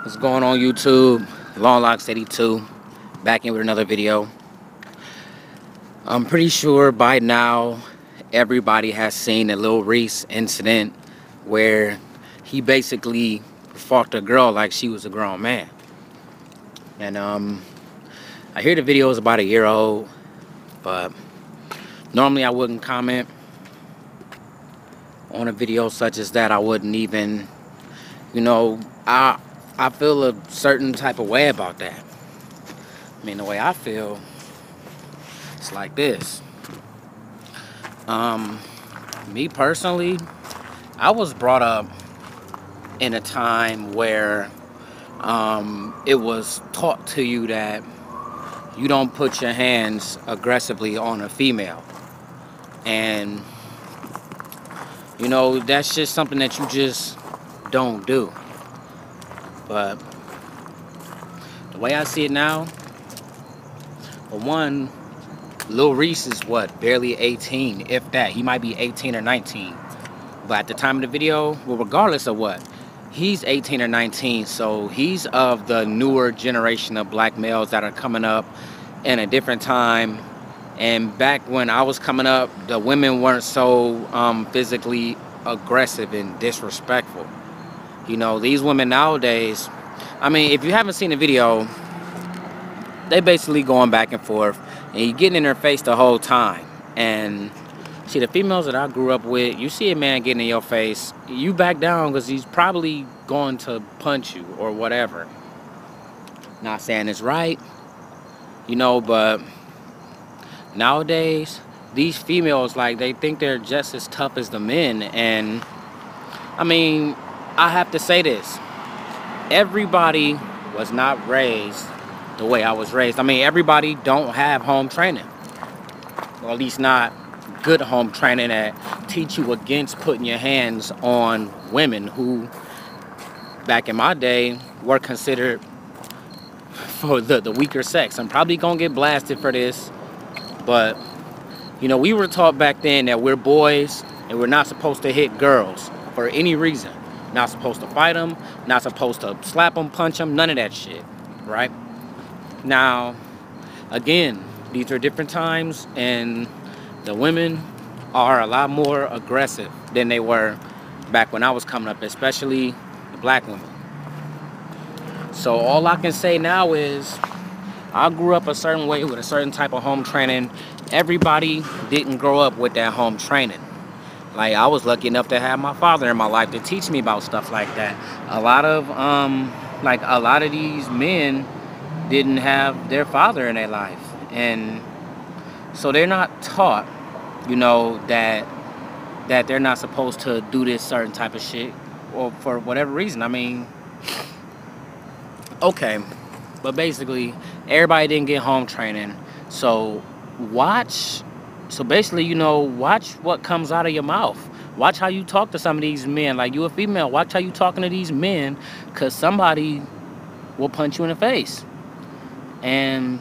What's going on YouTube? LongLocks82 back in with another video. I'm pretty sure by now everybody has seen the Lil Reese incident where he basically fucked a girl like she was a grown man. And I hear the video is about a year old, but normally I wouldn't comment on a video such as that. I wouldn't even, I feel a certain type of way about that. I mean, the way I feel, it's like this. Me personally, I was brought up in a time where it was taught to you that you don't put your hands aggressively on a female. And, that's just something that you just don't do. But the way I see it now, for one, Lil Reese is what, barely 18, if that. He might be 18 or 19. But at the time of the video, well, regardless of what, he's 18 or 19, so he's of the newer generation of black males that are coming up in a different time. And back when I was coming up, the women weren't so physically aggressive and disrespectful. These women nowadays, I mean, if you haven't seen the video, they basically going back and forth, and you're getting in their face the whole time. And see, the females that I grew up with, you see a man getting in your face, you back down because he's probably going to punch you or whatever. Not saying it's right, but nowadays, these females, like, they think they're just as tough as the men. And I mean, I have to say this. Everybody was not raised the way I was raised. I mean, everybody don't have home training. Or at least not good home training that teach you against putting your hands on women who, back in my day, were considered for the weaker sex. I'm probably gonna get blasted for this, but we were taught back then that we're boys and we're not supposed to hit girls for any reason. Not supposed to fight them, not supposed to slap them, punch them, none of that shit, right? Now, again, these are different times, and the women are a lot more aggressive than they were back when I was coming up, especially the black women. So all I can say now is I grew up a certain way with a certain type of home training. Everybody didn't grow up with that home training. Like, I was lucky enough to have my father in my life to teach me about stuff like that. A lot of these men didn't have their father in their life, and so they're not taught, that they're not supposed to do this certain type of shit, or for whatever reason. I mean, okay, but basically everybody didn't get home training, so basically, watch what comes out of your mouth. Watch how you talk to some of these men. Like, you a female, watch how you talking to these men, because somebody will punch you in the face. And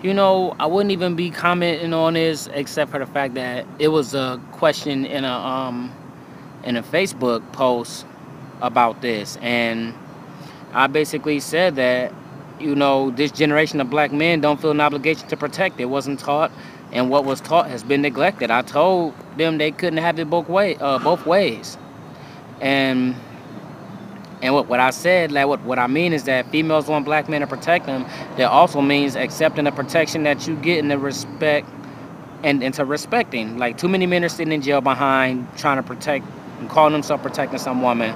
I wouldn't even be commenting on this except for the fact that it was a question in a Facebook post about this, and I basically said that this generation of black men don't feel an obligation to protect. It wasn't taught, and what was taught has been neglected. I told them they couldn't have it both ways. And what I said, like, what I mean is that females want black men to protect them. That also means accepting the protection that you get in the respect and into respecting. Like, too many men are sitting in jail behind trying to protect and calling themselves protecting some woman.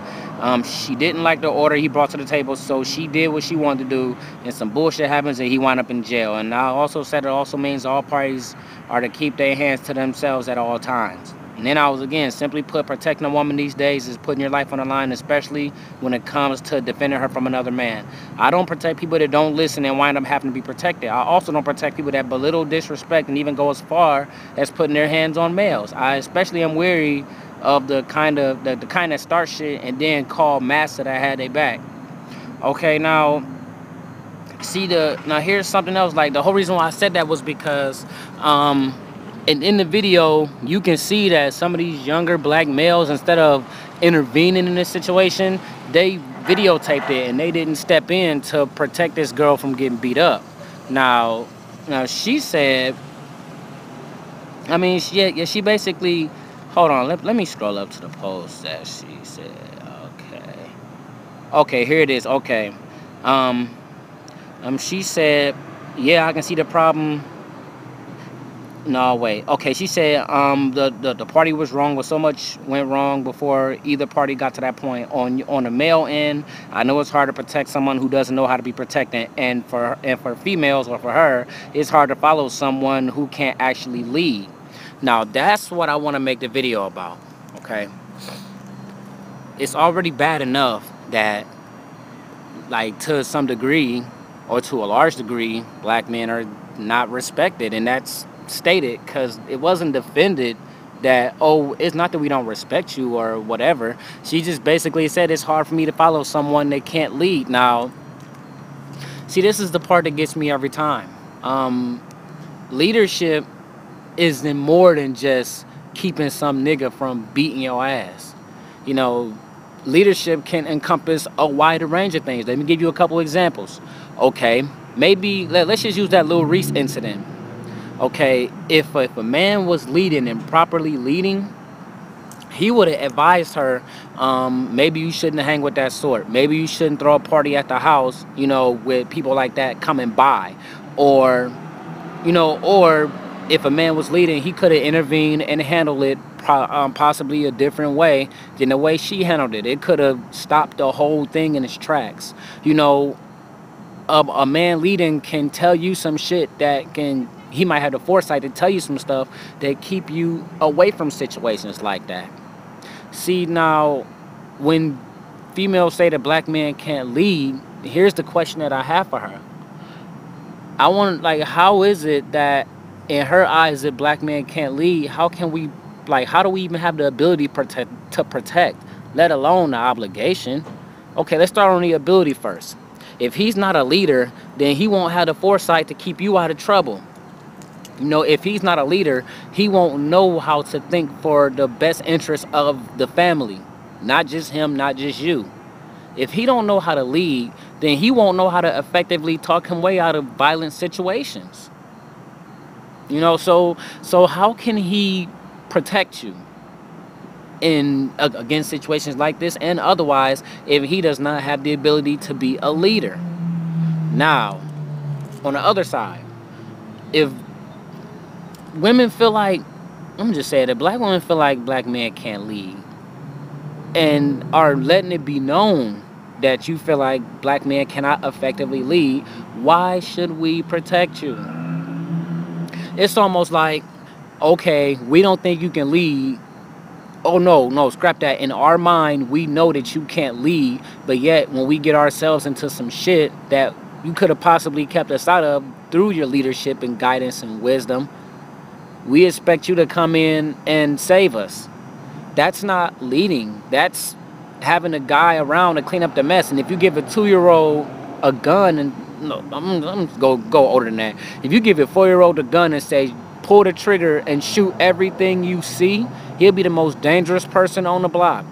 She didn't like the order he brought to the table, so she did what she wanted to do, and some bullshit happens and he wound up in jail. And I also said it also means all parties are to keep their hands to themselves at all times. And then I was, again, simply put, protecting a woman these days is putting your life on the line, especially when it comes to defending her from another man. I don't protect people that don't listen and wind up having to be protected. I also don't protect people that belittle, disrespect, and even go as far as putting their hands on males. I especially am weary of the kind that start shit and then call massa that had their back. Okay, now here's something else. Like, the whole reason why I said that was because and in the video, you can see that some of these younger black males, instead of intervening in this situation, they videotaped it and they didn't step in to protect this girl from getting beat up. Now, she said, I mean, she basically, hold on, let me scroll up to the post that she said. Okay. Okay, here it is. Okay. Um, she said, yeah, I can see the problem. No, wait. Okay, she said the party was wrong, so much went wrong before either party got to that point. On the male end, I know it's hard to protect someone who doesn't know how to be protected, and for females or for her, it's hard to follow someone who can't actually lead. Now, that's what I want to make the video about. Okay? It's already bad enough that, like, to some degree or to a large degree, black men are not respected, and that's stated because it wasn't defended that, oh, it's not that we don't respect you or whatever. She just basically said it's hard for me to follow someone that can't lead. Now, see, this is the part that gets me every time. Leadership is more than just keeping some nigga from beating your ass. You know, leadership can encompass a wider range of things. Let me give you a couple examples. Okay, maybe let's just use that Lil Reese incident. Okay, if a man was leading and properly leading, he would have advised her, maybe you shouldn't hang with that sort. Maybe you shouldn't throw a party at the house, with people like that coming by. Or, or if a man was leading, he could have intervened and handled it possibly a different way than the way she handled it. It could have stopped the whole thing in its tracks. A man leading can tell you some shit he might have the foresight to tell you some stuff that keep you away from situations like that. See, now, when females say that black men can't lead, here's the question that I have for her. I want, how is it that in her eyes that black men can't lead? How do we even have the ability to protect, let alone the obligation? Okay, let's start on the ability first. If he's not a leader, then he won't have the foresight to keep you out of trouble. If he's not a leader, he won't know how to think for the best interest of the family. Not just him, not just you. If he don't know how to lead, then he won't know how to effectively talk him way out of violent situations. So how can he protect you against situations like this and otherwise if he does not have the ability to be a leader? Now, on the other side, if women feel like, I'm just saying that black women feel like black men can't lead and are letting it be known that you feel like black men cannot effectively lead, why should we protect you? It's almost like, okay, we don't think you can lead. Oh, no, scrap that. In our mind, we know that you can't lead, but yet when we get ourselves into some shit that you could have possibly kept us out of through your leadership and guidance and wisdom, we expect you to come in and save us. That's not leading. That's having a guy around to clean up the mess. And if you give a 2-year-old a gun, and no, I'm go older than that. If you give a 4-year-old a gun and say, pull the trigger and shoot everything you see, he'll be the most dangerous person on the block.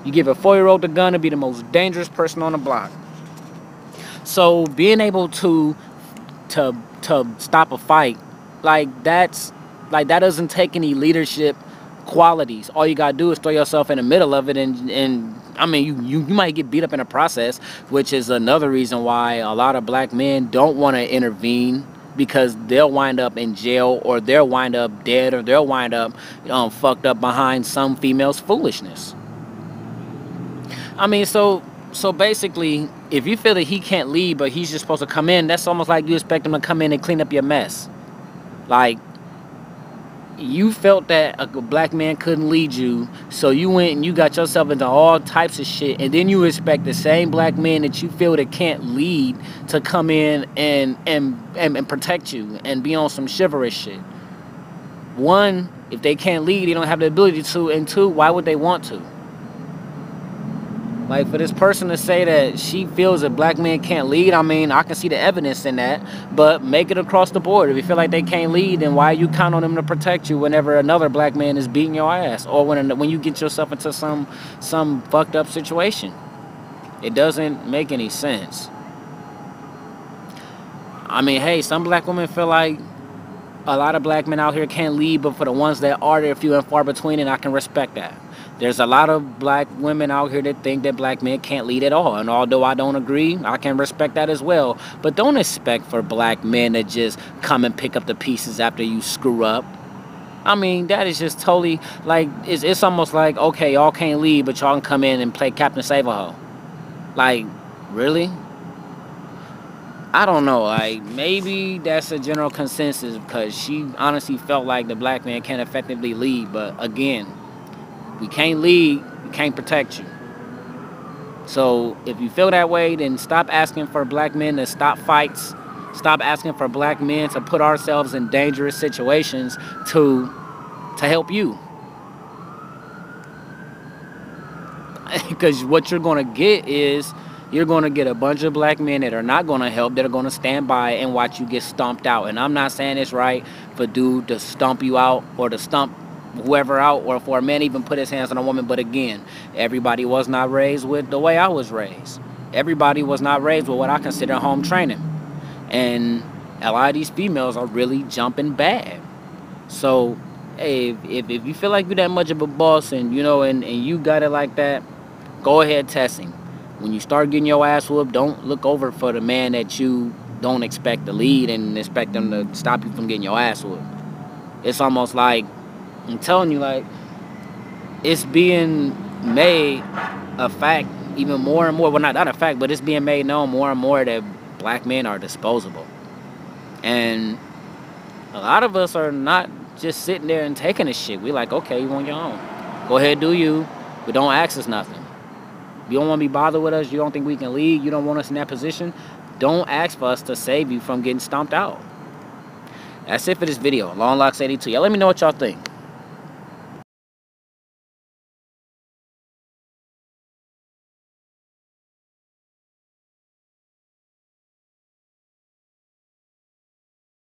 You give a 4-year-old a gun to be the most dangerous person on the block. So being able to stop a fight, that doesn't take any leadership qualities. All you gotta do is throw yourself in the middle of it, and I mean, you might get beat up in the process, which is another reason why a lot of black men don't want to intervene, because they'll wind up in jail, or they'll wind up dead, or they'll wind up fucked up behind some female's foolishness. I mean, so basically, if you feel that he can't lead, but he's just supposed to come in, that's almost like you expect him to come in and clean up your mess. Like, you felt that a black man couldn't lead you, so you went and you got yourself into all types of shit, and then you expect the same black man that you feel that can't lead to come in and protect you and be on some chivalrous shit. One, if they can't lead, they don't have the ability to, and two, why would they want to? Like, for this person to say that she feels that black men can't lead, I mean, I can see the evidence in that, but make it across the board. If you feel like they can't lead, then why you count on them to protect you whenever another black man is beating your ass, or when you get yourself into some fucked up situation? It doesn't make any sense. I mean, hey, some black women feel like a lot of black men out here can't lead, but for the ones that are, they're few and far between, and I can respect that. There's a lot of black women out here that think that black men can't lead at all, and although I don't agree, I can respect that as well. But don't expect for black men to just come and pick up the pieces after you screw up. I mean, that is just totally, like, it's almost like, okay, y'all can't lead, but y'all can come in and play Captain Save-A-Ho. Like, really? I don't know, like, maybe that's a general consensus because she honestly felt like the black man can't effectively lead. But again, we can't lead, we can't protect you. So if you feel that way, then stop asking for black men to stop fights. Stop asking for black men to put ourselves in dangerous situations to help you. Because what you're going to get is, you're going to get a bunch of black men that are not going to help, that are going to stand by and watch you get stomped out. And I'm not saying it's right for dude to stomp you out or to stomp whoever out, or for a man even put his hands on a woman. But again, everybody was not raised with the way I was raised. Everybody was not raised with what I consider home training. And a lot of these females are really jumping bad. So, hey, if you feel like you're that much of a boss and, you know, and you got it like that, go ahead, test him. When you start getting your ass whooped, don't look over for the man that you don't expect to lead and expect them to stop you from getting your ass whooped. It's almost like, I'm telling you, like, it's being made a fact even more and more. Well, not a fact, but it's being made known more and more that black men are disposable. And a lot of us are not just sitting there and taking this shit. We like, okay, you on your own. Go ahead, do you, but don't ask us nothing. You don't want to be bothered with us. You don't think we can lead. You don't want us in that position. Don't ask for us to save you from getting stomped out. That's it for this video. Long Locks 82. Y'all let me know what y'all think.